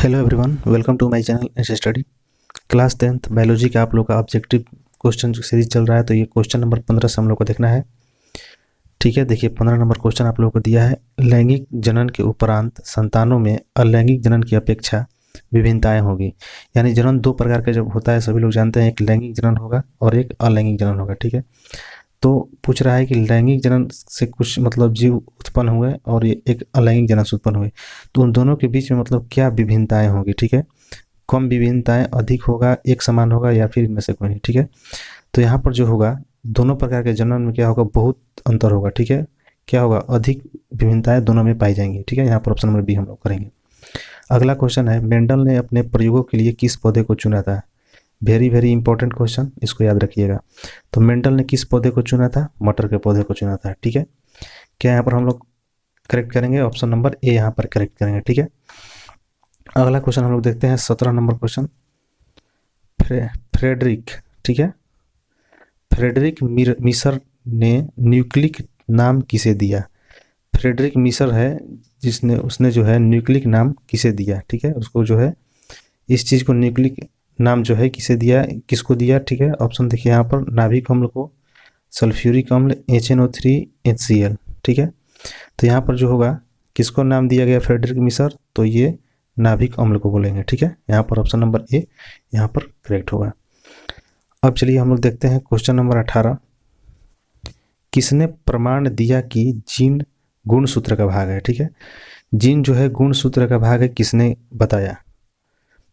Hello everyone, welcome to my channel S study. Class 10th biology का आप लोग का ऑब्जेक्टिव क्वेश्चन जो सीरीज चल रहा है, तो ये क्वेश्चन नंबर 15 से हम लोग को देखना है। ठीक है, देखिए 15 नंबर क्वेश्चन आप लोगों को दिया है। लैंगिक जनन के उपरांत संतानों में अलैंगिक जनन की अपेक्षा विभिन्नताएं होगी। यानी जनन दो प्रकार का जब होता है, सभी लोग जानते हैं, एक लैंगिक जनन होगा और एक अलैंगिक जनन होगा। ठीक है, तो पूछ रहा है कि लैंगिक जनन से कुछ मतलब जीव उत्पन्न हुए और ये एक अलैंगिक जनन से उत्पन्न हुए, तो उन दोनों के बीच में मतलब क्या विभिन्नताएं होगी। ठीक है, कम विभिन्नताएं, अधिक होगा, एक समान होगा, या फिर इनमें से कोई नहीं। ठीक है, तो यहाँ पर जो होगा दोनों प्रकार के जनन में क्या होगा, बहुत अंतर होगा। ठीक है, क्या होगा, अधिक विभिन्नताएं दोनों में पाई जाएंगी। ठीक है, यहाँ पर ऑप्शन नंबर बी हम लोग करेंगे। अगला क्वेश्चन है, मेंडल ने अपने प्रयोगों के लिए किस पौधे को चुना था। वेरी वेरी इंपॉर्टेंट क्वेश्चन, इसको याद रखिएगा। तो मेंडल ने किस पौधे को चुना था, मटर के पौधे को चुना था। ठीक है, क्या यहाँ पर हम लोग करेक्ट करेंगे, ऑप्शन नंबर ए यहाँ पर करेक्ट करेंगे। ठीक है, अगला क्वेश्चन हम लोग देखते हैं 17 नंबर क्वेश्चन। फ्रेडरिक, ठीक है, फ्रेडरिक मिसर ने न्यूक्लिक नाम किसे दिया। फ्रेडरिक मिसर है जिसने उसने जो है न्यूक्लिक नाम किसे दिया। ठीक है, उसको जो है इस चीज़ को न्यूक्लिक नाम जो है किसे दिया, किसको दिया। ठीक है, ऑप्शन देखिए यहाँ पर, नाभिक अम्ल को, सल्फ्यूरिक अम्ल, HNO3 HCl। ठीक है, तो यहाँ पर जो होगा किसको नाम दिया गया फ्रेडरिक मिसर, तो ये नाभिक अम्ल को बोलेंगे। ठीक है, यहाँ पर ऑप्शन नंबर ए यहाँ पर करेक्ट होगा। अब चलिए हम लोग देखते हैं क्वेश्चन नंबर 18। किसने प्रमाण दिया कि जीन गुणसूत्र का भाग है। ठीक है, जीन जो है गुणसूत्र का भाग है, किसने बताया।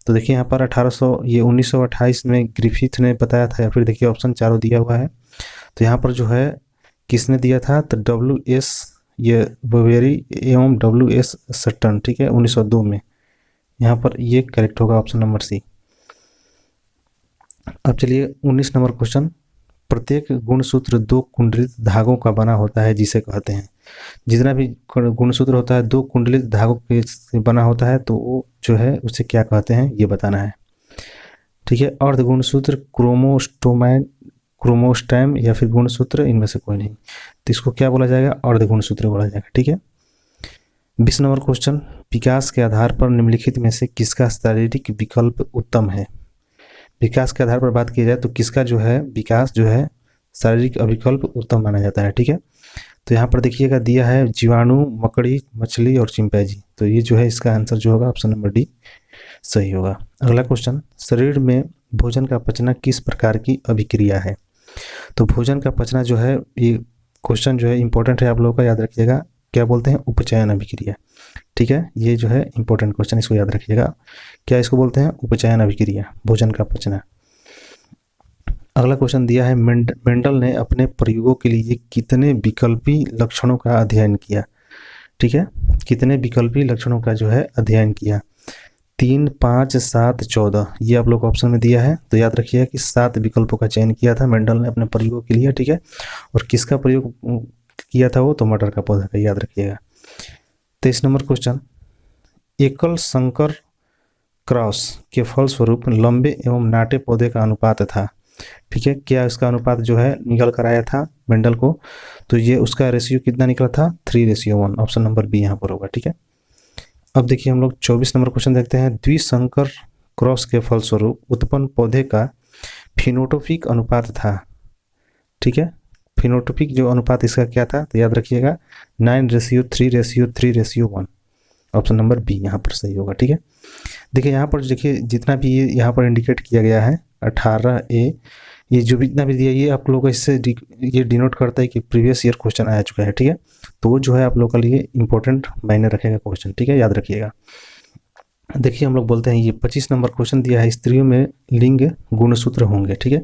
तो देखिए यहाँ पर 1928 में ग्रिफिथ ने बताया था, या फिर देखिए ऑप्शन चारों दिया हुआ है। तो यहाँ पर जो है किसने दिया था, तो WS ये बवेरी एवं WS सट्टन। ठीक है, 1902 में। यहाँ पर ये करेक्ट होगा ऑप्शन नंबर सी। अब चलिए 19 नंबर क्वेश्चन। प्रत्येक गुणसूत्र दो कुंडलित धागों का बना होता है जिसे कहते हैं। जितना भी गुणसूत्र होता है दो कुंडलित धागों के बना होता है, तो वो जो है उसे क्या कहते हैं, ये बताना है। ठीक है, अर्ध गुणसूत्र, क्रोमोस्टैम या फिर गुणसूत्र, इनमें से कोई नहीं, तो इसको क्या बोला जाएगा, अर्ध गुणसूत्र बोला जाएगा। ठीक है, 20 नंबर क्वेश्चन। विकास के आधार पर निम्नलिखित में से किसका शारीरिक विकल्प उत्तम है। विकास के आधार पर बात की जाए तो किसका जो है विकास जो है शारीरिक अविकल्प उत्तम माना जाता है। ठीक है, तो यहाँ पर देखिएगा दिया है जीवाणु, मकड़ी, मछली और चिंपैंजी, तो ये जो है इसका आंसर जो होगा ऑप्शन नंबर डी सही होगा। अगला क्वेश्चन, शरीर में भोजन का पचना किस प्रकार की अभिक्रिया है। तो भोजन का पचना जो है, ये क्वेश्चन जो है इंपॉर्टेंट है, आप लोगों का याद रखिएगा, क्या बोलते हैं, उपचयन अभिक्रिया। ठीक है, ये जो है इंपॉर्टेंट क्वेश्चन, इसको याद रखिएगा, क्या इसको बोलते हैं, उपचयन अभिक्रिया, भोजन का पचना। अगला क्वेश्चन दिया है, मेंडल ने अपने प्रयोगों के लिए कितने विकल्पी लक्षणों का अध्ययन किया। ठीक है, कितने विकल्पी लक्षणों का जो है अध्ययन किया, 3, 5, 7, 14, ये आप लोग ऑप्शन में दिया है। तो याद रखिएगा कि 7 विकल्पों का चयन किया था मेंडल ने अपने प्रयोगों के लिए। ठीक है, और किसका प्रयोग किया था वो, तो मटर का पौधा का, याद रखिएगा। 23 नंबर क्वेश्चन, एकल संकर क्रॉस के फलस्वरूप लंबे एवं नाटे पौधे का अनुपात था। ठीक है, क्या इसका अनुपात जो है निकल कर आया था मेंडल को, तो ये उसका रेशियो कितना निकला था, 3:1, ऑप्शन नंबर बी यहाँ पर होगा। ठीक है, अब देखिए हम लोग 24 नंबर क्वेश्चन देखते हैं। द्विसंकर क्रॉस के फलस्वरूप उत्पन्न पौधे का फिनोटोपिक अनुपात था। ठीक है, फिनोटोपिक जो अनुपात इसका क्या था, तो याद रखिएगा 9:3:3:1, ऑप्शन नंबर बी यहाँ पर सही होगा। ठीक है, देखिए यहाँ पर देखिए जितना भी ये यहाँ पर इंडिकेट किया गया है 18A, ये जो जितना भी दिया, ये आप लोगों को इससे ये डिनोट करता है कि प्रीवियस ईयर क्वेश्चन आया चुका है। ठीक है, तो वो जो है आप लोगों के लिए इंपॉर्टेंट मायने रखेगा क्वेश्चन। ठीक है, याद रखिएगा। देखिए हम लोग बोलते हैं, ये 25 नंबर क्वेश्चन दिया है, स्त्रियों में लिंग गुणसूत्र होंगे। ठीक है,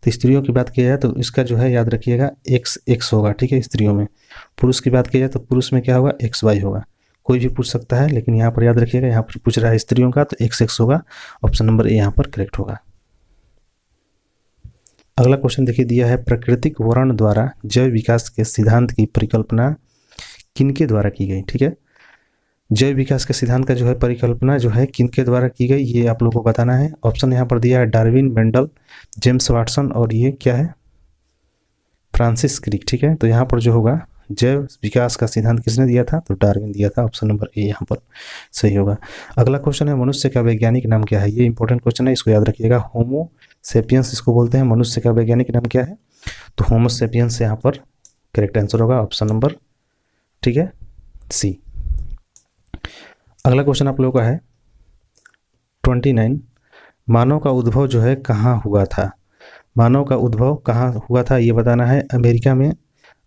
तो स्त्रियों की बात की जाए तो इसका जो है याद रखिएगा XX होगा। ठीक है, स्त्रियों में। पुरुष की बात की जाए तो पुरुष में क्या होगा, XY होगा। कोई भी पूछ सकता है, लेकिन यहाँ पर याद रखिएगा, यहाँ पर पूछ रहा है स्त्रियों का, तो XX होगा, ऑप्शन नंबर ए यहाँ पर करेक्ट होगा। अगला क्वेश्चन देखिए दिया है, प्राकृतिक वर्ण द्वारा जैव विकास के सिद्धांत की परिकल्पना किनके द्वारा की गई। ठीक है, जैव विकास के सिद्धांत का जो है परिकल्पना जो है किनके द्वारा की गई, ये आप लोगों को बताना है। ऑप्शन यहाँ पर दिया है डार्विन, मेंडल, जेम्स वाटसन और ये क्या है, फ्रांसिस क्रिक। ठीक है, तो यहाँ पर जो होगा जैव विकास का सिद्धांत किसने दिया था? तो डार्विन दिया था। ऑप्शन नंबर ए यहाँ पर सही होगा। अगला क्वेश्चन है मनुष्य का वैज्ञानिक नाम क्या है? ये इंपॉर्टेंट क्वेश्चन है, इसको याद रखिएगा। होमो सेपियंस इसको बोलते हैं। मनुष्य का वैज्ञानिक नाम क्या है? तो होमो सेपियंस यहाँ पर करेक्ट आंसर होगा, ऑप्शन नंबर ठीक है सी। अगला क्वेश्चन आप लोगों का है 29। मानव का उद्भव जो है कहाँ हुआ था? मानव का उद्भव कहाँ हुआ था ये बताना है। अमेरिका में,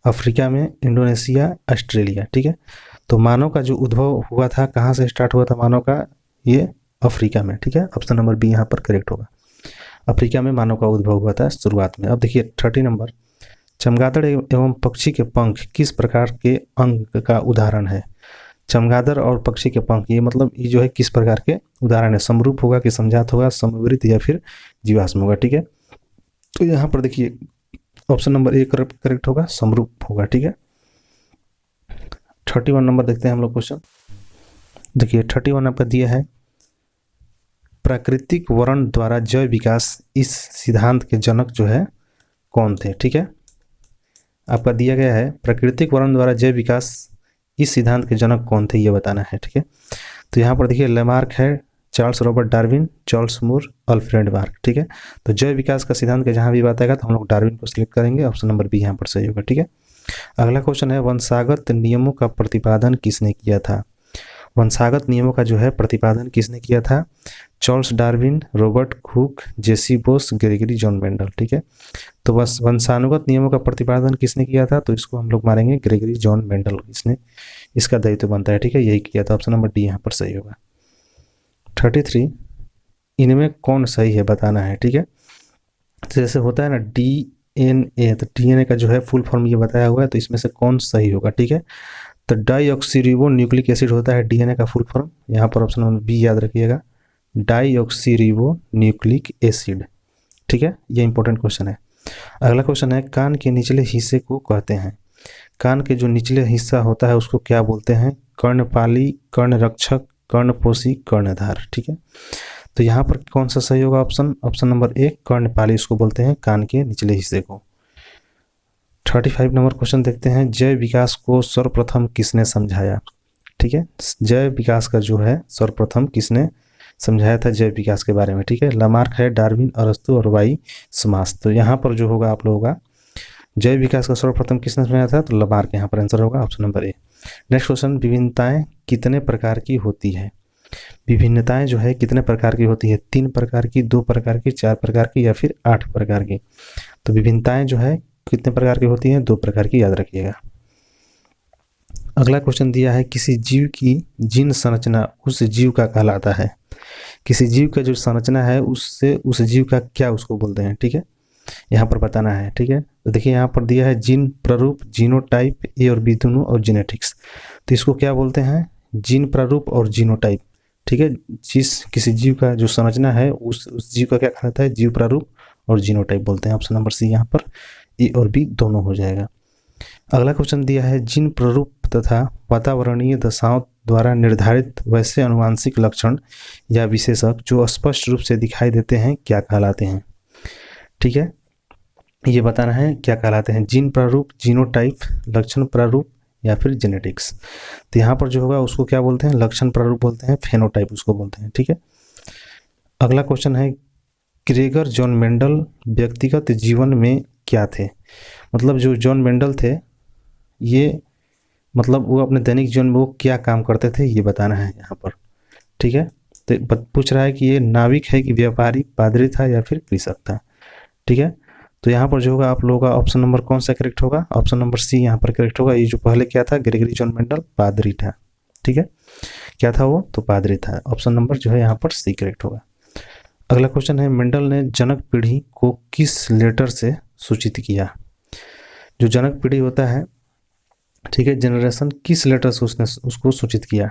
अफ्रीका में, इंडोनेशिया, ऑस्ट्रेलिया। ठीक है, तो मानव का जो उद्भव हुआ था कहाँ से स्टार्ट हुआ था मानव का? ये अफ्रीका में। ठीक है, ऑप्शन नंबर बी यहाँ पर करेक्ट होगा। अफ्रीका में मानव का उद्भव हुआ था शुरुआत में। अब देखिए 30 नंबर, चमगादड़ एवं पक्षी के पंख किस प्रकार के अंग का उदाहरण है? चमगादड़ और पक्षी के पंख, ये मतलब ये जो है किस प्रकार के उदाहरण है? समरूप होगा कि समजात होगा, समविवृत या फिर जीवाश्म होगा। ठीक है, तो यहाँ पर देखिए ऑप्शन नंबर ए करेक्ट होगा, समरूप होगा। ठीक है, 31 नंबर देखते हैं हम लोग क्वेश्चन। देखिए 31 आपका दिया है, प्राकृतिक वर्ण द्वारा जैव विकास, इस सिद्धांत के जनक जो है कौन थे? ठीक है, आपका दिया गया है प्राकृतिक वर्ण द्वारा जैव विकास, इस सिद्धांत के जनक कौन थे ये बताना है। ठीक है, तो यहाँ पर देखिए लेमार्क है, चार्ल्स रॉबर्ट डार्विन, चार्ल्स मूर, अल्फ्रेड मार्क। ठीक है, तो जैव विकास का सिद्धांत का जहाँ भी बात आएगा तो हम लोग डार्विन को सिलेक्ट करेंगे, ऑप्शन नंबर बी यहाँ पर सही होगा। ठीक है, अगला क्वेश्चन है वंशागत नियमों का प्रतिपादन किसने किया था? वंशागत नियमों का जो है प्रतिपादन किसने किया था? चार्ल्स डार्विन, रॉबर्ट हुक, जेसी बोस, ग्रेगरी जॉन मेंडल। ठीक है, तो बस वंशानुगत नियमों का प्रतिपादन किसने किया था? तो इसको हम लोग मारेंगे ग्रेगरी जॉन मेंडल, इसने इसका दायित्व बनता है। ठीक है, यही किया था, ऑप्शन नंबर डी यहाँ पर सही होगा। 33, इनमें कौन सही है बताना है। ठीक है, तो जैसे होता है ना DNA, तो DNA का जो है फुल फॉर्म ये बताया हुआ है, तो इसमें से कौन सही होगा? ठीक है, तो डाईऑक्सीरिबो न्यूक्लिक एसिड होता है DNA का फुल फॉर्म, यहाँ पर ऑप्शन नंबर बी याद रखिएगा, डाईऑक्सीरिबो न्यूक्लिक एसिड। ठीक है, ये इंपॉर्टेंट क्वेश्चन है। अगला क्वेश्चन है कान के निचले हिस्से को कहते हैं, कान के जो निचले हिस्सा होता है उसको क्या बोलते हैं? कर्णपाली, कर्णरक्षक, कर्णपोशी, कर्णधार। ठीक है, तो यहाँ पर कौन सा सही होगा? ऑप्शन नंबर ए कर्णपाली इसको बोलते हैं, कान के निचले हिस्से को। 35 नंबर क्वेश्चन देखते हैं, जैव विकास को सर्वप्रथम किसने समझाया? ठीक है, जैव विकास का जो है सर्वप्रथम किसने समझाया था जैव विकास के बारे में? ठीक है, लामार्क है, डार्विन, अरस्तु और वाई समास। तो यहाँ पर जो होगा आप लोगों का जैव विकास का सर्वप्रथम किसने समझाया था? तो लामार्क यहाँ पर आंसर होगा, option number A. Next question, विभिन्नताएं कितने प्रकार की होती है? विभिन्नताएं जो है कितने प्रकार की होती है? 3 प्रकार की, 2 प्रकार की, 4 प्रकार की या फिर 8 प्रकार की? तो विभिन्नताएं जो है कितने प्रकार की होती हैं? 2 प्रकार की, याद रखिएगा। अगला क्वेश्चन दिया है, किसी जीव की जीन संरचना उस जीव का कहलाता है। किसी जीव का जो संरचना है उससे उस जीव का क्या उसको बोलते हैं? ठीक है, यहाँ पर बताना है। ठीक है, तो देखिए यहाँ पर दिया है जीन प्रारूप, जीनोटाइप, ए और बी दोनों, और जेनेटिक्स। तो इसको क्या बोलते हैं? जीन प्रारूप और जीनोटाइप। ठीक है, जिस किसी जीव का जो संरचना है उस जीव का क्या कहलाता है? जीव प्रारूप और जीनोटाइप बोलते हैं। ऑप्शन नंबर सी यहाँ पर ए और बी दोनों हो जाएगा। अगला क्वेश्चन दिया है, जीन प्रारूप तथा वातावरणीय दशाओं द्वारा निर्धारित वैसे आनुवांशिक लक्षण या विशेषक जो स्पष्ट रूप से दिखाई देते हैं क्या कहलाते हैं? ठीक है, ये बताना है क्या कहलाते हैं, जीन प्रारूप, जीनोटाइप, लक्षण प्रारूप या फिर जेनेटिक्स। तो यहाँ पर जो होगा उसको क्या बोलते हैं? लक्षण प्रारूप बोलते हैं, फेनोटाइप उसको बोलते हैं। ठीक है, अगला क्वेश्चन है, ग्रेगर जॉन मेंडल व्यक्तिगत जीवन में क्या थे? मतलब जो जॉन मेंडल थे ये मतलब वो अपने दैनिक जीवन में वो क्या काम करते थे ये बताना है यहाँ पर। ठीक है, तो पूछ रहा है कि ये नाविक है कि व्यापारी, पादरी था या फिर कृषक था। ठीक है, तो यहाँ पर जो होगा आप लोगों का ऑप्शन नंबर कौन सा करेक्ट होगा? ऑप्शन नंबर सी यहाँ पर करेक्ट होगा। ये जो पहले क्या था, ग्रेगरी जॉन मेंडल पादरी था। ठीक है, क्या था वो? तो पादरी था। ऑप्शन नंबर जो है यहाँ पर सी करेक्ट होगा। अगला क्वेश्चन है, मेंडल ने जनक पीढ़ी को किस लेटर से सूचित किया? जो जनक पीढ़ी होता है, ठीक है, जनरेशन, किस लेटर से उसने उसको सूचित किया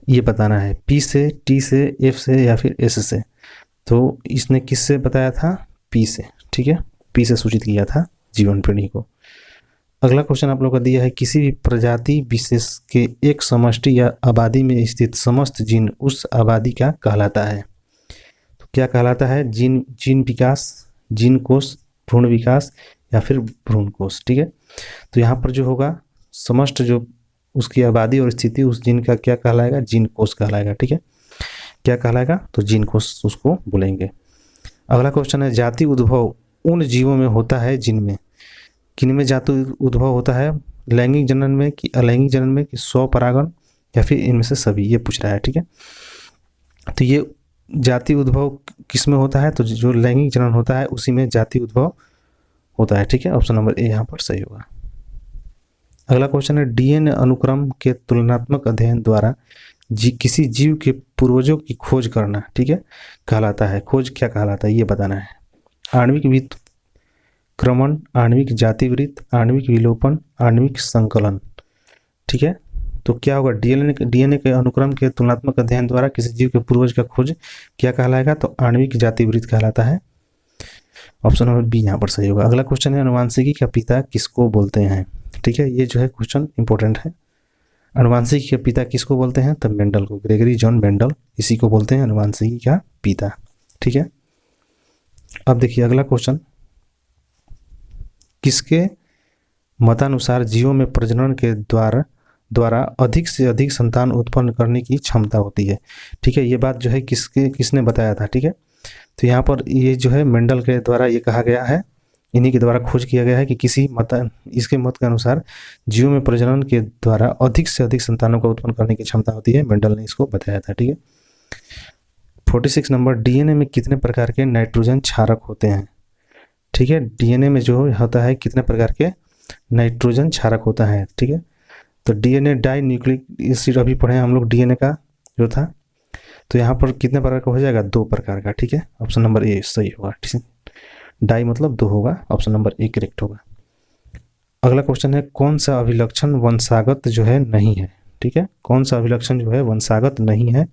ये बताना है। पी से, टी से, एफ से या फिर एस से? तो इसने किससे बताया था? पी से। ठीक है, पी से सूचित किया था जीवन पीढ़ी को। अगला क्वेश्चन आप लोग का दिया है, किसी भी प्रजाति विशेष के एक समष्टि या आबादी में स्थित समस्त जीन उस आबादी का कहलाता है। तो क्या कहलाता है? जीन विकास, जीन कोष, भ्रूण विकास या फिर भ्रूण कोष। ठीक है, तो यहाँ पर जो होगा समष्ट जो उसकी आबादी और स्थिति उस जीन का क्या कहलाएगा, जीन कोष कहलाएगा। ठीक है, क्या कहलाएगा, तो जीन कोष उसको बोलेंगे। अगला क्वेश्चन है जाति उद्भव उन जीवों में होता है जिनमें, किन में जाति उद्भव होता है, लैंगिक जनन में कि अलैंगिक जनन में कि स्वपरागण या फिर इनमें से सभी, ये पूछ रहा है। ठीक है, तो ये जाति उद्भव किस में होता है, तो जो लैंगिक जनन होता है उसी में जाति उद्भव होता है। ठीक है, ऑप्शन नंबर ए यहाँ पर सही होगा। अगला क्वेश्चन है डीएनए अनुक्रम के तुलनात्मक अध्ययन द्वारा किसी जीव के पूर्वजों की खोज करना, ठीक है, कहलाता है। खोज क्या कहलाता है ये बताना है। आणविक व्युत्क्रमण, आणविक जातिवृत्त, आणविक विलोपन, आणविक संकलन। ठीक है, तो क्या होगा, डीएनए के अनुक्रम के तुलनात्मक अध्ययन द्वारा किसी जीव के पूर्वज का खोज क्या कहलाएगा, तो आणविक जातिवृत्त कहलाता है। ऑप्शन नंबर बी यहाँ पर सही होगा। अगला क्वेश्चन है अनुवांशिकी का पिता किसको बोलते हैं। ठीक है, ये जो है क्वेश्चन इंपॉर्टेंट है। अनुवांशिकी के पिता किसको बोलते हैं, तब मेंडल को, ग्रेगरी जॉन मेंडल, इसी को बोलते हैं अनुवांशिकी का पिता। ठीक है, अब देखिए अगला क्वेश्चन, किसके मतानुसार जीवों में प्रजनन के द्वारा अधिक से अधिक संतान उत्पन्न करने की क्षमता होती है। ठीक है, ये बात जो है किसने बताया था। ठीक है, तो यहाँ पर ये जो है मेंडल के द्वारा ये कहा गया है, इन्हीं के द्वारा खोज किया गया है कि इसके मत के अनुसार जीवों में प्रजनन के द्वारा अधिक से अधिक संतानों का उत्पन्न करने की क्षमता होती है। मेंडल ने इसको बताया था। ठीक है, 46 नंबर, डीएनए में कितने प्रकार के नाइट्रोजन क्षारक होते हैं। ठीक है, डीएनए में जो होता है कितने प्रकार के नाइट्रोजन क्षारक होता है। ठीक है, तो डीएनए डाई न्यूक्लिक एसिड अभी पढ़े हम लोग, डीएनए का जो था, तो यहाँ पर कितने प्रकार का हो जाएगा, 2 प्रकार का। ठीक है, ऑप्शन नंबर ए सही होगा। ठीक है, डाई मतलब 2 होगा, ऑप्शन नंबर ए करेक्ट होगा। अगला क्वेश्चन है कौन सा अभिलक्षण वंशागत जो है नहीं है। ठीक है, कौन सा अभिलक्षण जो है वंशागत नहीं है,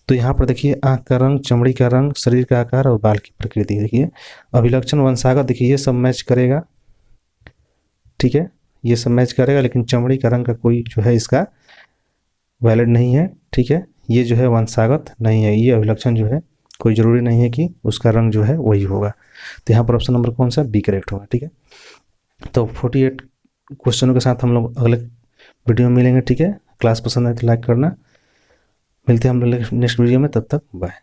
तो यहाँ पर देखिए आँख का रंग, चमड़ी का रंग, शरीर का आकार और बाल की प्रकृति। देखिए अभिलक्षण वंशागत, देखिए ये सब मैच करेगा। ठीक है, ये सब मैच करेगा, लेकिन चमड़ी का रंग का कोई जो है इसका वैलिड नहीं है। ठीक है, ये जो है वंशागत नहीं है, ये अभिलक्षण जो है कोई ज़रूरी नहीं है कि उसका रंग जो है वही होगा। तो यहाँ पर ऑप्शन नंबर कौन सा, बी करेक्ट होगा। ठीक है, तो 48 क्वेश्चनों के साथ हम लोग अगले वीडियो में मिलेंगे। ठीक है, क्लास पसंद आए तो लाइक करना। मिलते हैं हम लोग नेक्स्ट वीडियो में, तब तक बाय।